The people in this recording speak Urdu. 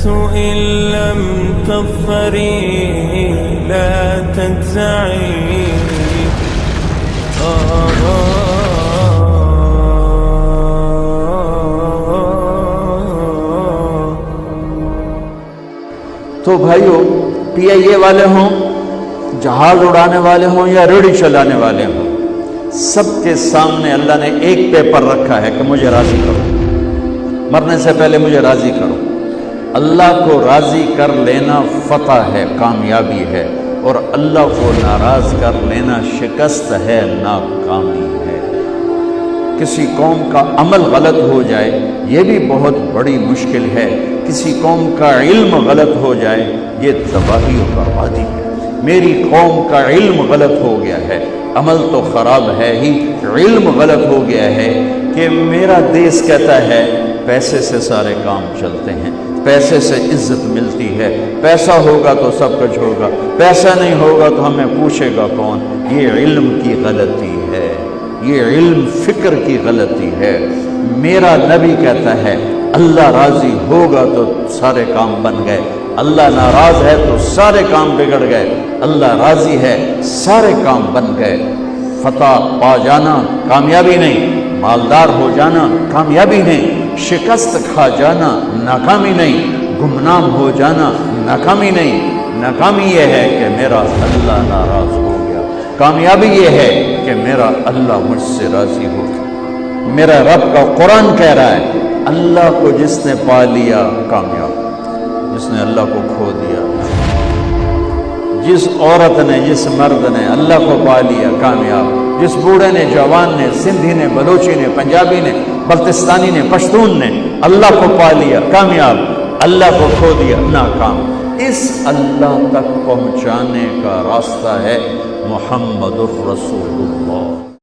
إن لم تظفري لا تجزعي. تو بھائیو پی آئی اے والے ہوں، جہاز اڑانے والے ہوں یا ریڑھی چلانے والے ہوں، سب کے سامنے اللہ نے ایک پیپر رکھا ہے کہ مجھے راضی کرو، مرنے سے پہلے مجھے راضی کرو۔ اللہ کو راضی کر لینا فتح ہے، کامیابی ہے، اور اللہ کو ناراض کر لینا شکست ہے، ناکامی ہے۔ کسی قوم کا عمل غلط ہو جائے یہ بھی بہت بڑی مشکل ہے، کسی قوم کا علم غلط ہو جائے یہ تباہی و بربادی ہے۔ میری قوم کا علم غلط ہو گیا ہے، عمل تو خراب ہے ہی، علم غلط ہو گیا ہے کہ میرا دیس کہتا ہے پیسے سے سارے کام چلتے ہیں، پیسے سے عزت ملتی ہے، پیسہ ہوگا تو سب کچھ ہوگا، پیسہ نہیں ہوگا تو ہمیں پوچھے گا کون۔ یہ علم کی غلطی ہے، یہ علم فکر کی غلطی ہے۔ میرا نبی کہتا ہے اللہ راضی ہوگا تو سارے کام بن گئے، اللہ ناراض ہے تو سارے کام بگڑ گئے، اللہ راضی ہے سارے کام بن گئے۔ فتح پا جانا کامیابی نہیں، مالدار ہو جانا کامیابی نہیں، شکست کھا جانا ناکامی نہیں، گمنام ہو جانا ناکامی نہیں۔ ناکامی یہ ہے کہ میرا اللہ ناراض ہو گیا، کامیابی یہ ہے کہ میرا اللہ مجھ سے راضی ہو گیا۔ میرا رب کا قرآن کہہ رہا ہے اللہ کو جس نے پا لیا کامیاب، جس نے اللہ کو کھو دیا۔ جس عورت نے، جس مرد نے اللہ کو پا لیا کامیاب، جس بوڑھے نے، جوان نے، سندھی نے، بلوچی نے، پنجابی نے، بلتستانی نے، پشتون نے اللہ کو پا لیا کامیاب، اللہ کو کھو دیا ناکام۔ اس اللہ تک پہنچانے کا راستہ ہے محمد الرسول اللہ۔